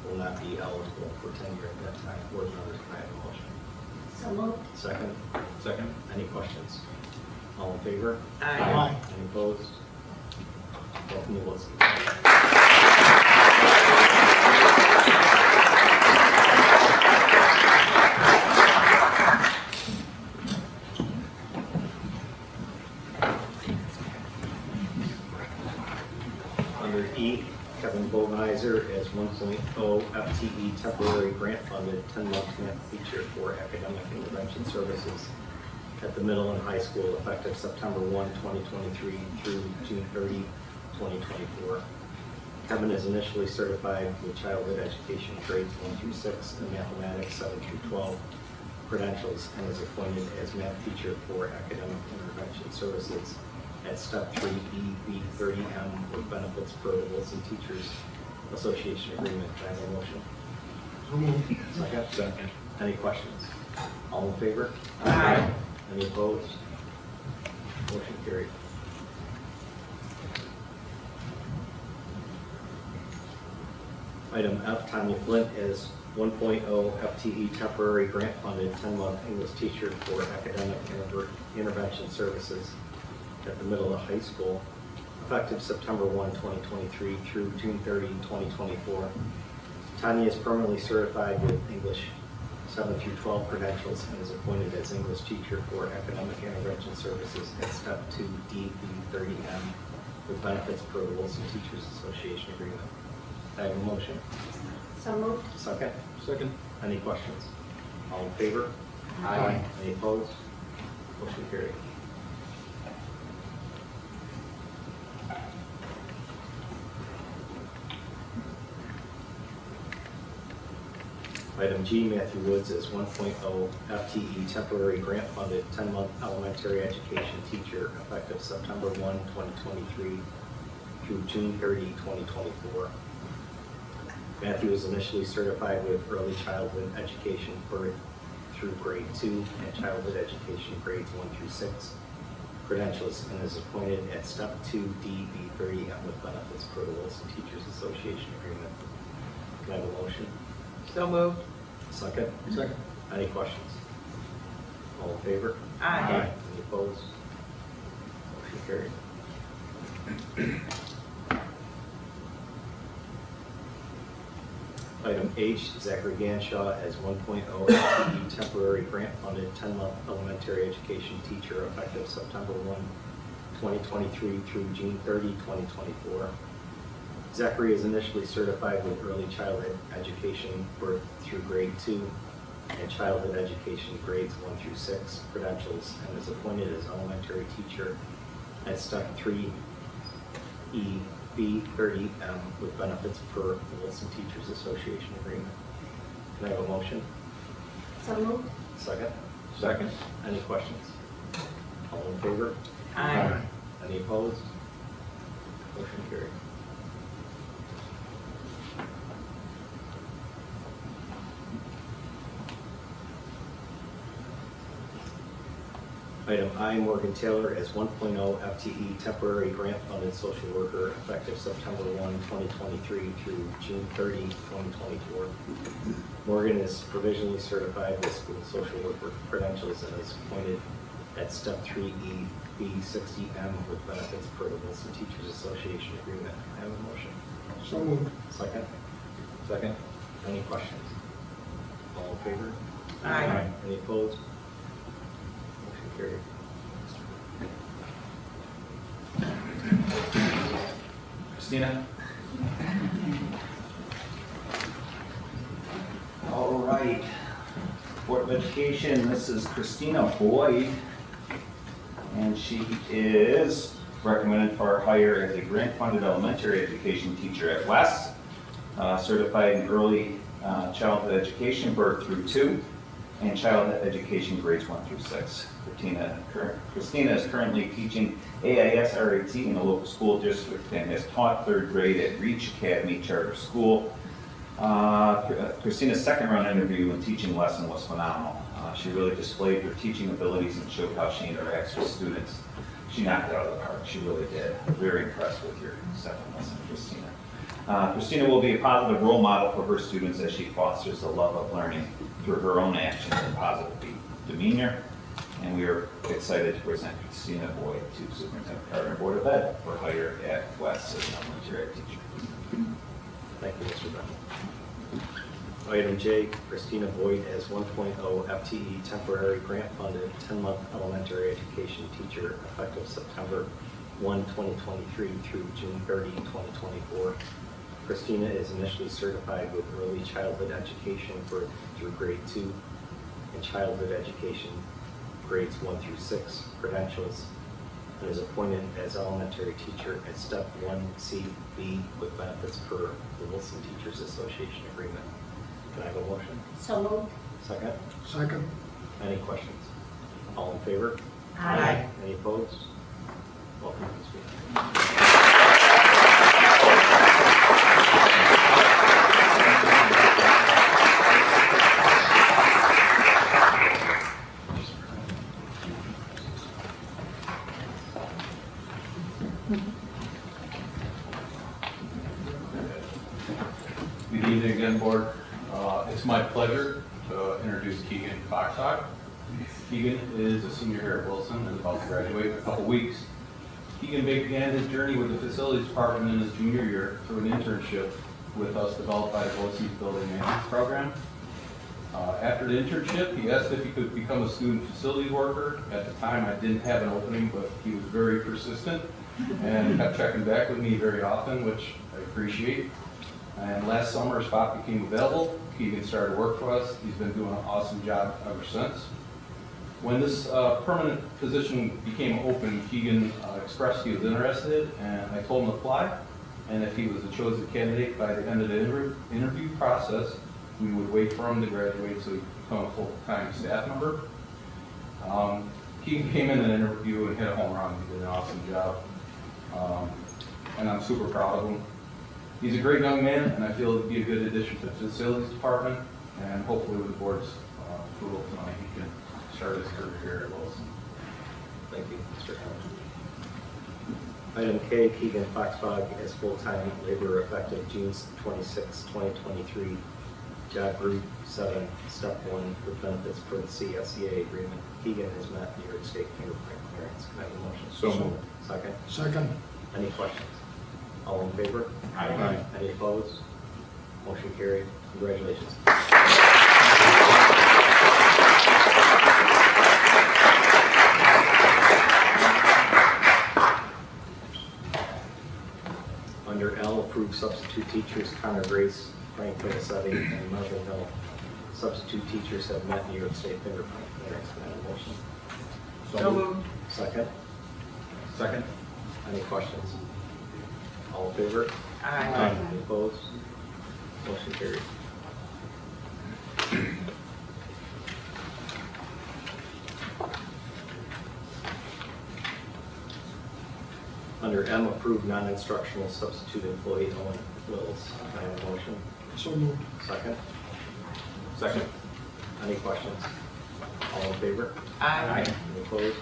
will not be eligible for tenure at that time. Board members, can I have a motion? So moved. Second? Second. Any questions? All in favor? Aye. Any opposed? Welcome to Wilson. Under E, Kevin Bogeiser as 1.0 FTE temporary grant funded 10-month math teacher for academic intervention services at the middle and high school effective September 1, 2023 through June 30, 2024. Kevin is initially certified with childhood education grades 1 through 6 and mathematics 7 through 12 credentials and is appointed as math teacher for academic intervention services at Step 3 EB30M with benefits per the Wilson Teachers Association agreement. Can I have a motion? Second. Any questions? All in favor? Aye. Any opposed? Motion carried. Item F, Tanya Flint as 1.0 FTE temporary grant funded 10-month English teacher for academic intervention services at the middle of high school, effective September 1, 2023 through June 30, 2024. Tanya is permanently certified with English 7 through 12 credentials and is appointed as English teacher for academic intervention services at Step 2 EB30M with benefits per the Wilson Teachers Association agreement. I have a motion. So moved. Second? Second. Any questions? All in favor? Aye. Any opposed? Motion carried. Item G, Matthew Woods as 1.0 FTE temporary grant funded 10-month elementary education teacher effective September 1, 2023 through June 30, 2024. Matthew was initially certified with early childhood education through grade 2 and childhood education grades 1 through 6 credentials and is appointed at Step 2 DB30M with benefits per the Wilson Teachers Association agreement. Can I have a motion? So moved. Second? Second. Any questions? in favor? Aye. Any opposed? Motion carried. Item H, Zachary Ganshaw as 1.0 FTE temporary grant-funded 10-month elementary education teacher effective September 1, 2023 through June 30, 2024. Zachary is initially certified with early childhood education birth through grade 2 and childhood education grades 1 through 6 credentials and is appointed as elementary teacher at step 3 EB 30M with benefits per the Wilson Teachers Association agreement. Can I have a motion? So moved. Second? Second. Any questions? All in favor? Aye. Any opposed? Motion carried. Item I, Morgan Taylor as 1.0 FTE temporary grant-funded social worker effective September 1, 2023 through June 30, 2024. Morgan is provisionally certified with school social worker credentials and is appointed at step 3E B60M with benefits per the Wilson Teachers Association agreement. I have a motion. So moved. Second? Second. Any questions? All in favor? Aye. Any opposed? Motion carried. Christina? All right. Board of Education, this is Christina Boyd, and she is recommended for hire as a grant-funded elementary education teacher at West, certified in early childhood education, birth through 2, and childhood education grades 1 through 6. Christina is currently teaching AIS RAT in a local school district and has taught 3rd grade at Reach Academy Charter School. Christina's second round interview when teaching lesson was phenomenal. She really displayed her teaching abilities and showed how she interacts with students. She knocked it out of the park. She really did. Very impressed with your second lesson, Christina. Christina will be a positive role model for her students as she fosters the love of learning through her own actions and positive demeanor. And we are excited to present Christina Boyd to Superintendent Carter and Board of Ed for hire at West as an elementary ed teacher. Thank you, Mr. Bennett. Item J, Christina Boyd as 1.0 FTE temporary grant-funded 10-month elementary education teacher effective September 1, 2023 through June 30, 2024. Christina is initially certified with early childhood education birth through grade 2 and childhood education grades 1 through 6 credentials and is appointed as elementary teacher at step 1CB with benefits per the Wilson Teachers Association agreement. Can I have a motion? So moved. Second? Second. Any questions? All in favor? Aye. Any opposed? Welcome to speak. Good evening again, Board. It's my pleasure to introduce Keegan Foxhawk. Keegan is a senior here at Wilson and is about to graduate in a couple weeks. Keegan began his journey with the facilities department in his junior year through an internship with us developed by the Wilson's Building Maintenance Program. After the internship, he asked if he could become a student facilities worker. At the time, I didn't have an opening, but he was very persistent and kept checking back with me very often, which I appreciate. And last summer, a spot became available. Keegan started to work for us. He's been doing an awesome job ever since. When this permanent position became open, Keegan expressed he was interested, and I told him to apply. And if he was the chosen candidate by the end of the interview process, we would wait for him to graduate so he could become a full-time staff member. Keegan came in an interview and hit a home run. He did an awesome job. And I'm super proud of him. He's a great young man, and I feel he'd be a good addition to the facilities department, and hopefully with the board's approval tonight, he can start his career here at Wilson. Thank you, Mr. Hammond. Item K, Keegan Foxhawk as full-time laborer effective June 26, 2023 Job Group 7, Step 1 for benefits for the CSEA agreement. Keegan has met New York State fingerprint clearance. Can I have a motion? So moved. Second. Second. Any questions? All in favor? Aye. Any opposed? Motion carried. Congratulations. Under L, approved substitute teachers Connor Grace, Frank Vincetti, and Marvin Hill. Substitute teachers have met New York State fingerprint clearance. Can I have a motion? So moved. Second. Second. Any questions? All in favor? Aye. Any opposed? Motion carried. Under M, approved non-instructional substitute employee Owen Wills. Can I have a motion? So moved. Second. Second. Any questions? All in favor? Aye. Any opposed?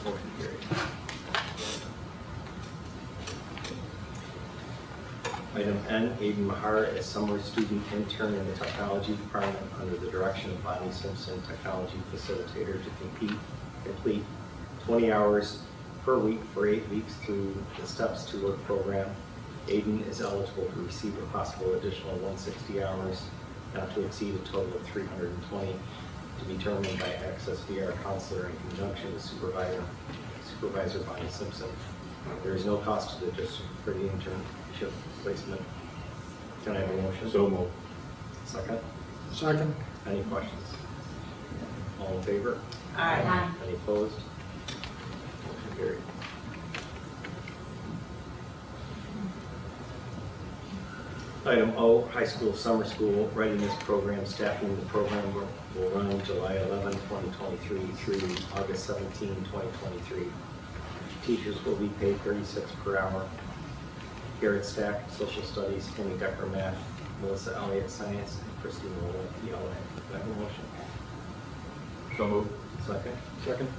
Motion carried. Item N, Aiden Mahar as summer student intern in the technology department under the direction of Bonnie Simpson, technology facilitator, to complete 20 hours per week for 8 weeks through the Steps to Work program. Aiden is eligible to receive a possible additional 160 hours, not to exceed a total of 320, to be determined by Access VR counselor in conjunction with Supervisor Bonnie Simpson. There is no cost to the district for the internship placement. Can I have a motion? So moved. Second. Second. Any questions? All in favor? Aye. Any opposed? Motion carried. Item O, high school summer school readiness program staffing. The program will run July 11, 2023 through August 17, 2023. Teachers will be paid 36 per hour. Garrett Stack, Social Studies, Kenny Decker, Math, Melissa Elliott, Science, and Christine Nolan, ELA. Can I have a motion? So moved. Second. Second.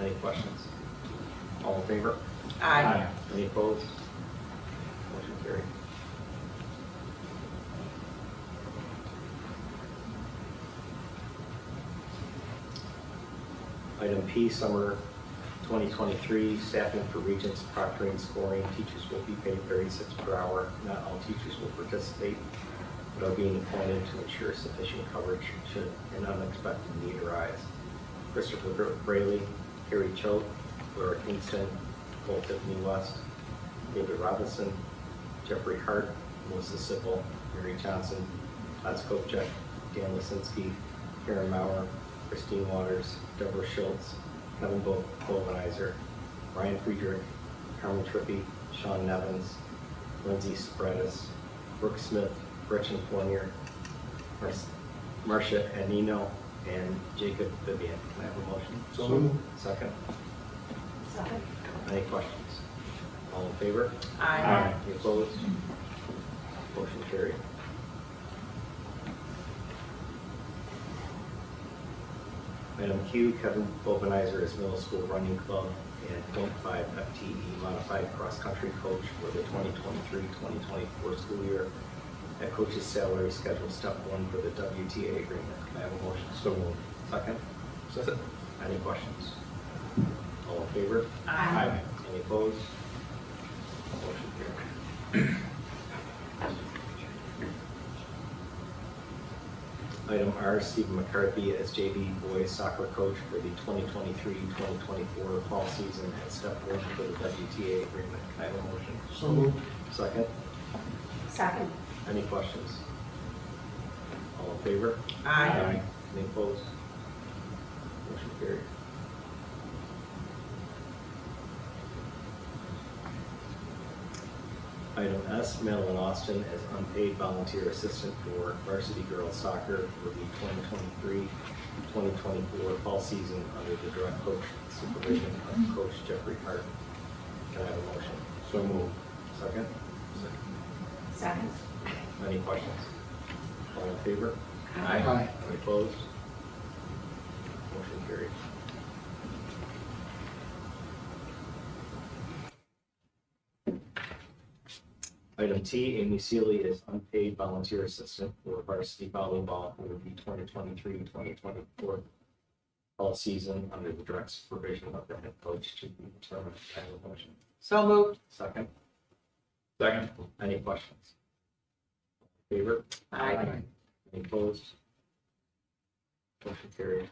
Any questions? All in favor? Aye. Any opposed? Motion carried. Item P, summer 2023 staffing for Regents proctoring scoring. Teachers will be paid 36 per hour. Not all teachers will participate, but are being appointed to ensure sufficient coverage should an unexpected need arise. Christopher Braley, Carrie Choate, Laura Kingston, Cole Tiffany West, David Robinson, Jeffrey Hart, Melissa Sippel, Mary Johnson, Todd Skopchak, Dan Lisinski, Karen Maurer, Christine Waters, Deborah Schultz, Kevin Bovenizer, Ryan Friedrich, Carmen Trippi, Sean Nevins, Lindsay Spreadis, Brooke Smith, Gretchen Fournier, Marcia Anino, and Jacob Vivian. Can I have a motion? So moved. Second. Second. Any questions? All in favor? Aye. Any opposed? Motion carried. Item Q, Kevin Bovenizer is middle school running club and .5 FTE modified cross-country coach for the 2023-2024 school year. At coach's salary schedule, step 1 for the WTA agreement. Can I have a motion? So moved. Second. Second. Any questions? All in favor? Aye. Any opposed? Motion carried. Item R, Stephen McCarthy as JV boys soccer coach for the 2023-2024 fall season at step 1 for the WTA agreement. Can I have a motion? So moved. Second. Second. Any questions? All in favor? Aye. Any opposed? Motion carried. Item S, Madeline Austin as unpaid volunteer assistant for varsity girls soccer for the 2023-2024 fall season under the direct coach supervision of Coach Jeffrey Hart. Can I have a motion? So moved. Second. Second. Any questions? All in favor? Aye. Any opposed? Motion carried. Item T, Amy Seeley is unpaid volunteer assistant for varsity volleyball for the 2023-2024 fall season under the direct supervision of the head coach to be determined. Can I have a motion? So moved. Second. Second. Any questions? Favor? Aye. Any opposed? Motion carried.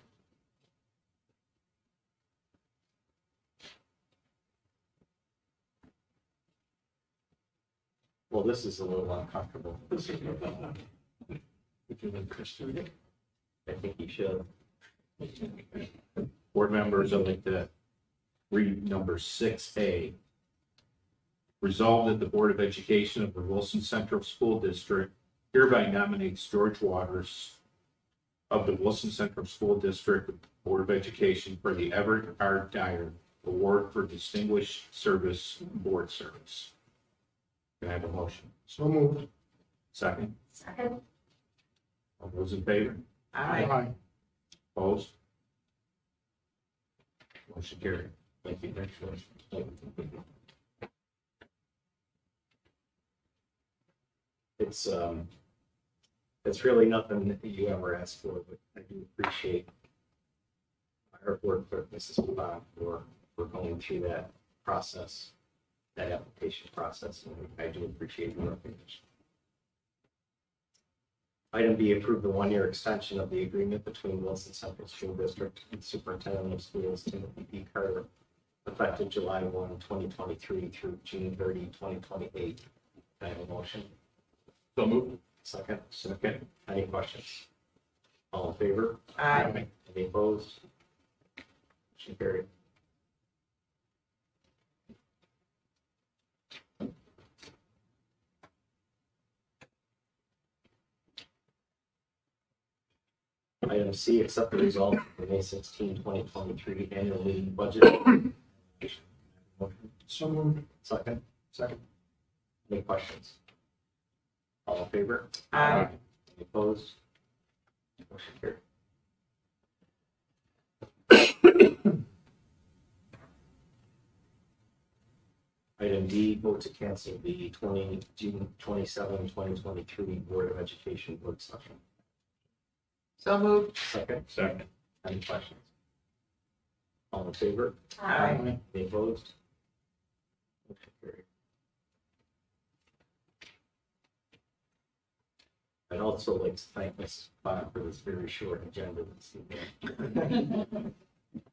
Well, this is a little uncomfortable. If you would, Christian, I think you should. Board members, I'd like to read number 6A. Resolved that the Board of Education of the Wilson Central School District hereby nominates George Waters of the Wilson Central School District Board of Education for the Everett R. Dyer Award for Distinguished Service Board Service. Can I have a motion? So moved. Second. Second. All those in favor? Aye. Opposed? Motion carried. Thank you. Next one. It's really nothing that you ever asked for, but I do appreciate our board clerk, Mrs. Bob, for going through that process, that application process, and I do appreciate your recognition. Item B, approve the one-year extension of the agreement between Wilson Central School District and Superintendent of Schools Timothy B. Carter, effective July 1, 2023 through June 30, 2028. Can I have a motion? So moved. Second. Second. Any questions? All in favor? Aye. Any opposed? Motion carried. Item C, accept the result of the May 16, 2023 annual meeting budget. So moved. Second. Second. Any questions? All in favor? Aye. Any opposed? Motion carried. Item D, vote to cancel the June 27, 2023 Board of Education work session. So moved. Second. Second. Any questions? All in favor? Aye. Any opposed? Motion carried. I'd also like to thank Ms. Bond for this very short agenda this evening.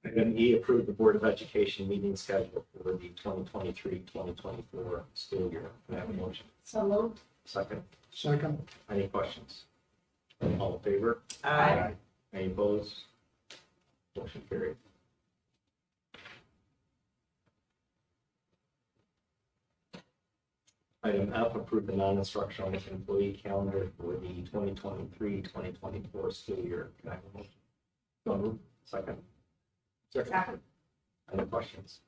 Item E, approve the Board of Education meeting schedule for the 2023-2024 school year. Can I have a motion? So moved. Second. Second. Any questions? All in favor? Aye. Any opposed? Motion carried. Item F, approve the non-instructional employee calendar for the 2023-2024 school year. Can I have a motion? So moved. Second. Second. Any questions?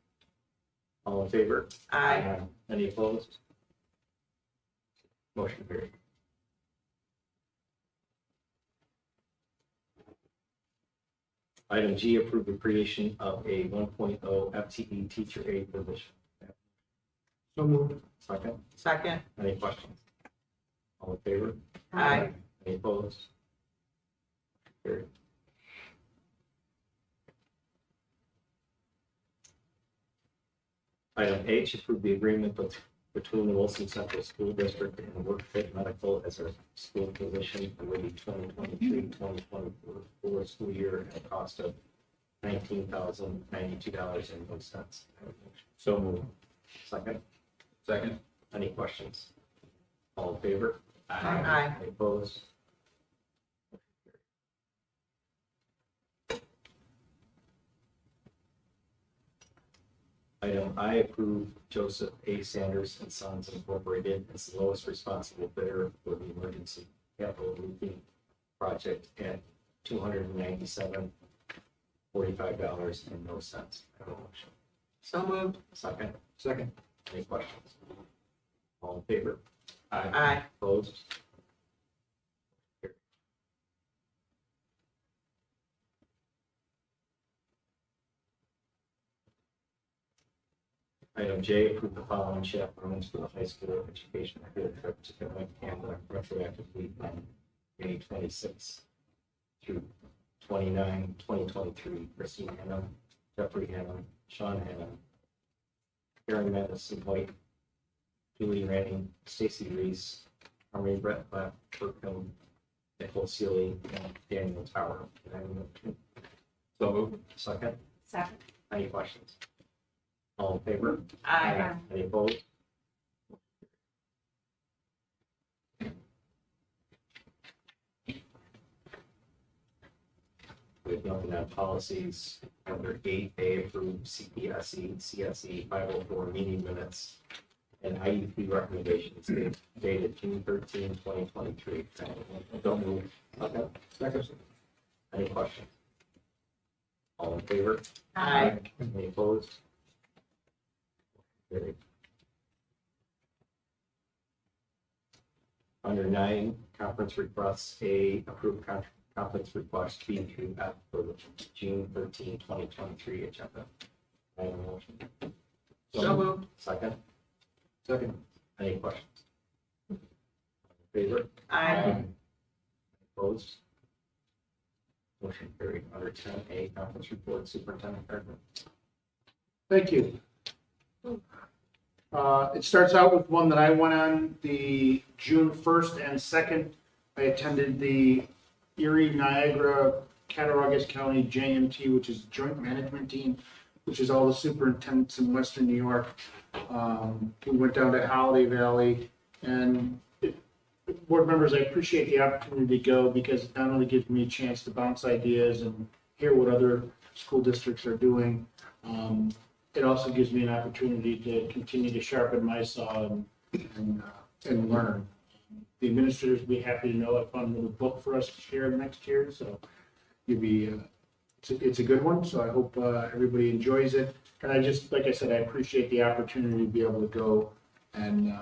All in favor? Aye. Any opposed? Motion carried. Item G, approve the creation of a 1.0 FTE teacher aide position. So moved. Second. Second. Any questions? All in favor? Aye. Any opposed? Carried. Item H, approve the agreement between the Wilson Central School District and WorkFit Medical as a school position for the 2023-2024 school year at a cost of $19,092.01. So moved. Second. Second. Any questions? All in favor? Aye. Any opposed? Item I, approve Joseph A. Sanders and Sons Incorporated as the lowest responsible bidder for the emergency capital roofing project at $297.45 and no cents. Have a motion. So moved. Second. Second. Any questions? All in favor? Aye. Opposed? Item J, approve the following chaperones for the high school education field trip to Finland, Canada, retroactively from May 26th through 2023. Christine Hannum, Jeffrey Hannum, Sean Hannum, Karen Madison White, Julie Ranning, Stacy Reese, Army Brett Platt, Kirkham, Nicole Seeley, and Daniel Tower. Can I have a motion? So moved. Second. Second. Any questions? All in favor? Aye. Any opposed? We have nothing on policies. Under 8A, approve CPSE, CSE 504 meeting minutes and IEP recommendations dated June 13, 2023. Don't move. Okay. Second. Any questions? All in favor? Aye. Any opposed? Carried. Under 9, conference requests, A, approved conference request B through F for the June 13, 2023 agenda. I have a motion. So moved. Second. Second. Any questions? All in favor? Aye. Opposed? Motion carried. Under 10A, conference report, Superintendent Gardner. Thank you. It starts out with one that I went on the June 1st and 2nd. I attended the Erie, Niagara, Cattaraugus County JMT, which is Joint Management Team, which is all the superintendents in Western New York. We went down to Holiday Valley, and board members, I appreciate the opportunity to go because it not only gives me a chance to bounce ideas and hear what other school districts are doing, it also gives me an opportunity to continue to sharpen my saw and learn. The administrators will be happy to know I found a little book for us to share next year, so you'll be, it's a good one, so I hope everybody enjoys it. And I just, like I said, I appreciate the opportunity to be able to go and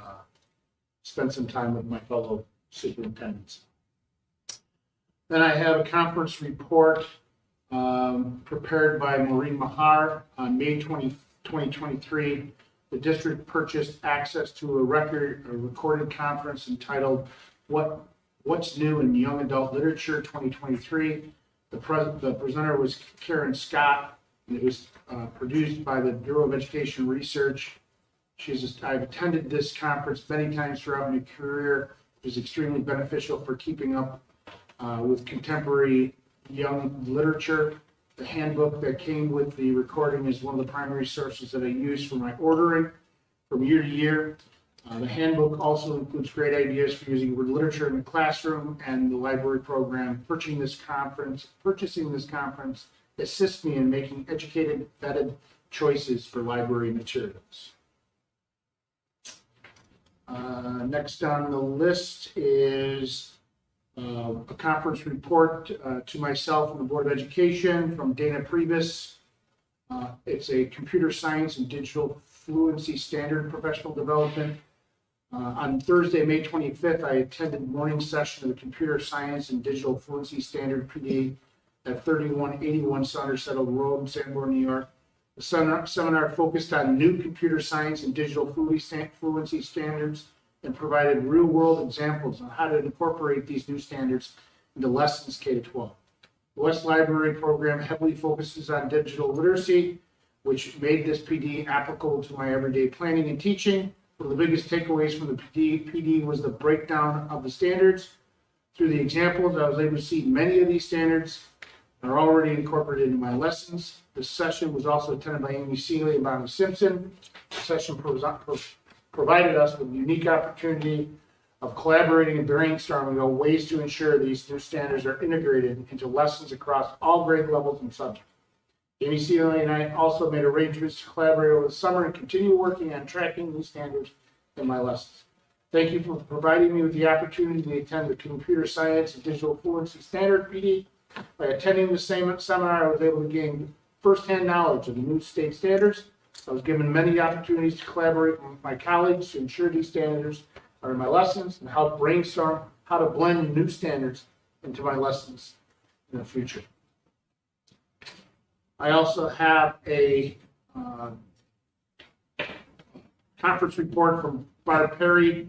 spend some time with my fellow superintendents. Then I have a conference report prepared by Maureen Mahar on May 20, 2023. The district purchased access to a recorded conference entitled What's New in Young Adult Literature 2023. The presenter was Karen Scott, and it was produced by the Bureau of Education Research. I've attended this conference many times throughout my career. It was extremely beneficial for keeping up with contemporary young literature. The handbook that came with the recording is one of the primary sources that I use for my ordering from year to year. The handbook also includes great ideas for using literature in the classroom and the library program. Purchasing this conference assists me in making educated, vetted choices for library materials. Next on the list is a conference report to myself and the Board of Education from Dana Priebus. It's a computer science and digital fluency standard professional development. On Thursday, May 25th, I attended morning session of the computer science and digital fluency standard PD at 3181 Saunders Settled Road in Sanborn, New York. The seminar focused on new computer science and digital fluency standards and provided real-world examples on how to incorporate these new standards into lessons K-12. The West Library program heavily focuses on digital literacy, which made this PD applicable to my everyday planning and teaching. One of the biggest takeaways from the PD was the breakdown of the standards. Through the examples, I was able to see many of these standards are already incorporated in my lessons. This session was also attended by Amy Seeley and Bonnie Simpson. The session provided us with a unique opportunity of collaborating and brainstorming on ways to ensure these new standards are integrated into lessons across all grade levels and subjects. Amy Seeley and I also made arrangements to collaborate over the summer and continue working on tracking these standards in my lessons. Thank you for providing me with the opportunity to attend the Computer Science and Digital Fluency Standard PD. By attending the same seminar, I was able to gain firsthand knowledge of the new state standards. I was given many opportunities to collaborate with my colleagues to ensure these standards are in my lessons and help brainstorm how to blend new standards into my lessons in the future. I also have a conference report from Barb Perry.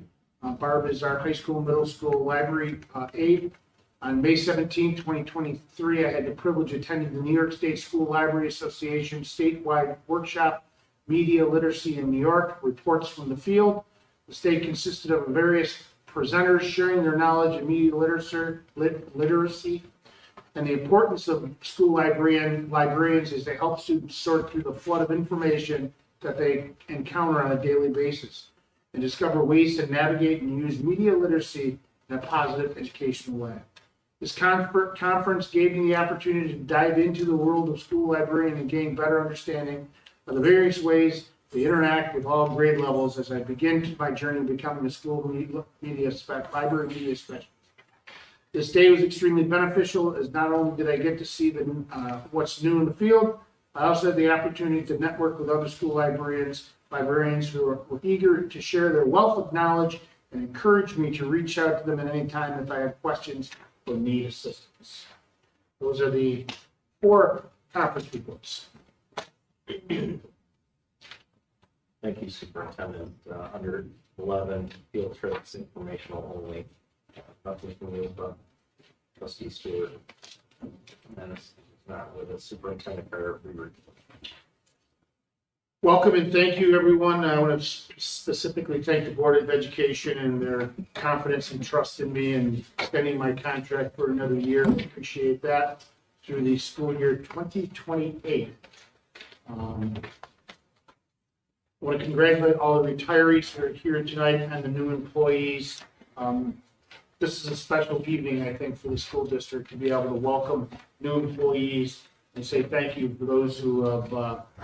Barb is our high school, middle school library aide. On May 17, 2023, I had the privilege of attending the New York State School Library Association statewide workshop, Media Literacy in New York, Reports from the Field. The state consisted of various presenters sharing their knowledge of media literacy and the importance of school librarians as they help students sort through the flood of information that they encounter on a daily basis and discover ways to navigate and use media literacy in a positive educational way. This conference gave me the opportunity to dive into the world of school librarian and gain better understanding of the various ways they interact with all grade levels as I begin my journey of becoming a school library media specialist. This day was extremely beneficial as not only did I get to see what's new in the field, I also had the opportunity to network with other school librarians who were eager to share their wealth of knowledge and encourage me to reach out to them at any time if I have questions or need assistance. Those are the 4 conference reports. Thank you, Superintendent. Under 11, field trips, informational only. Nothing from you, but Trustee Stewart. And it's not with us, Superintendent Carter. Welcome and thank you, everyone. I want to specifically thank the Board of Education and their confidence and trust in me and extending my contract for another year. I appreciate that through the school year 2028. I want to congratulate all the retirees that are here tonight and the new employees. This is a special evening, I think, for the school district to be able to welcome new employees and say thank you for those who have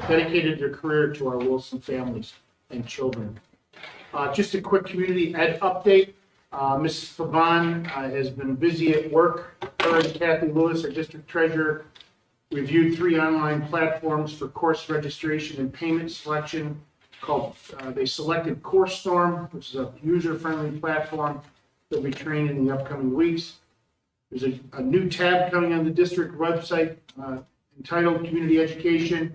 dedicated their career to our Wilson families and children. Just a quick community ed update. Mrs. Pavon has been busy at work. Her and Kathy Lewis, our district treasurer, reviewed 3 online platforms for course registration and payment selection called, they selected CourseStorm, which is a user-friendly platform. They'll be trained in the upcoming weeks. There's a new tab coming on the district website entitled Community Education.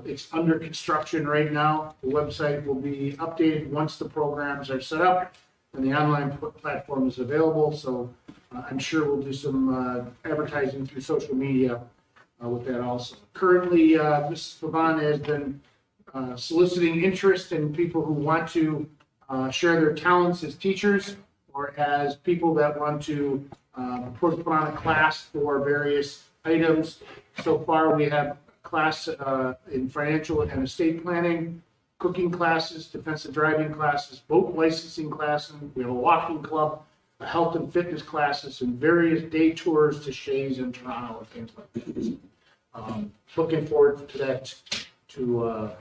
It's under construction right now. The website will be updated once the programs are set up and the online platform is available. So I'm sure we'll do some advertising through social media with that also. Currently, Mrs. Pavon has been soliciting interest in people who want to share their talents as teachers or as people that want to put on a class for various items. So far, we have a class in financial and estate planning, cooking classes, defensive driving classes, boat licensing classes. We have a walking club, a health and fitness classes, and various day tours to Shays in Toronto and things like that. Looking forward to that, to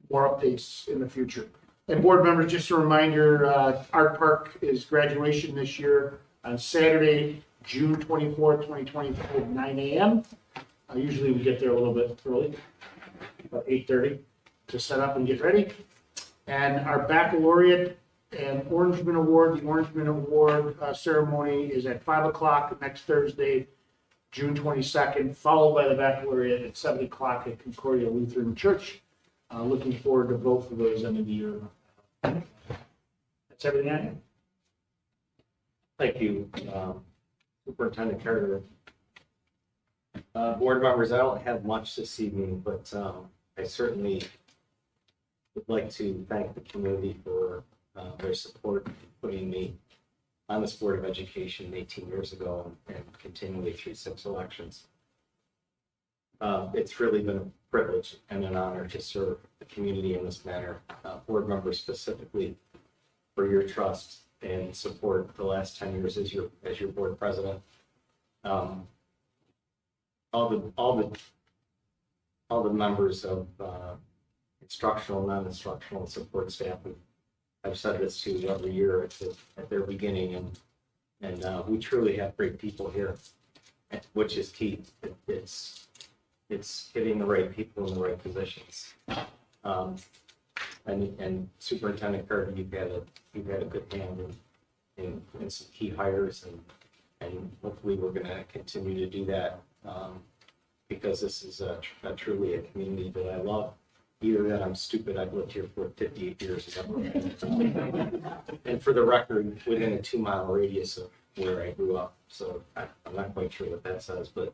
more updates in the future. And board members, just a reminder, Art Park is graduation this year on Saturday, June 24th, 2024, at 9 a.m. Usually we get there a little bit early, about 8:30, to set up and get ready. And our baccalaureate and Orangeman Award, the Orangeman Award ceremony is at 5 o'clock next Thursday, June 22nd, followed by the baccalaureate at 7 o'clock at Concordia Lutheran Church. Looking forward to both of those end of the year. That's everything I have. Thank you, Superintendent Carter. Board members, I don't have much this evening, but I certainly would like to thank the community for their support in putting me on this Board of Education 18 years ago and continually through 6 elections. It's really been a privilege and an honor to serve the community in this manner. Board members specifically for your trust and support the last 10 years as your board president. All the members of instructional, non-instructional support staff. I've said this to every year at their beginning, and we truly have great people here, which is key. It's hitting the right people in the right positions. And Superintendent Carter, you've had a good hand in some key hires, and hopefully we're going to continue to do that because this is truly a community that I love Either that I'm stupid, I've lived here for 58 years. And for the record, within a 2-mile radius of where I grew up, so I'm not quite sure what that says, but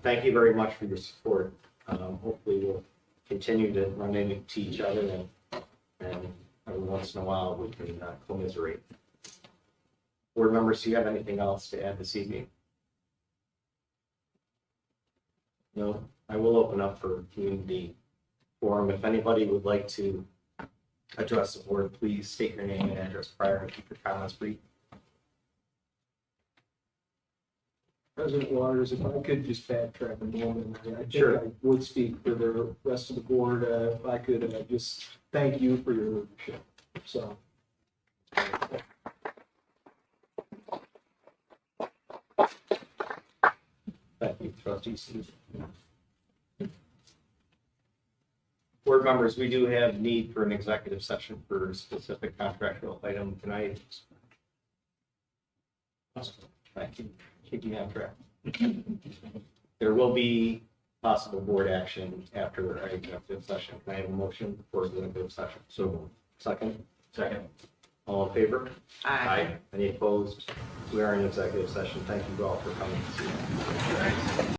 thank you very much for your support. Hopefully we'll continue to run into each other and every once in a while we can commiserate. Board members, do you have anything else to add this evening? No? I will open up for community forum. If anybody would like to address the board, please state your name and address prior and keep your comments brief. President Waters, if I could just backtrack a moment, I think Sure. I would speak for the rest of the board, if I could just thank you for your leadership. So. Thank you, trustee Steve. Board members, we do have need for an executive session for a specific contractual item tonight. Thank you. Keeping on track. There will be possible board action after our executive session. Can I have a motion for executive session? So moved. Second? Second. All in favor? Aye. Any opposed? We are in executive session. Thank you all for coming.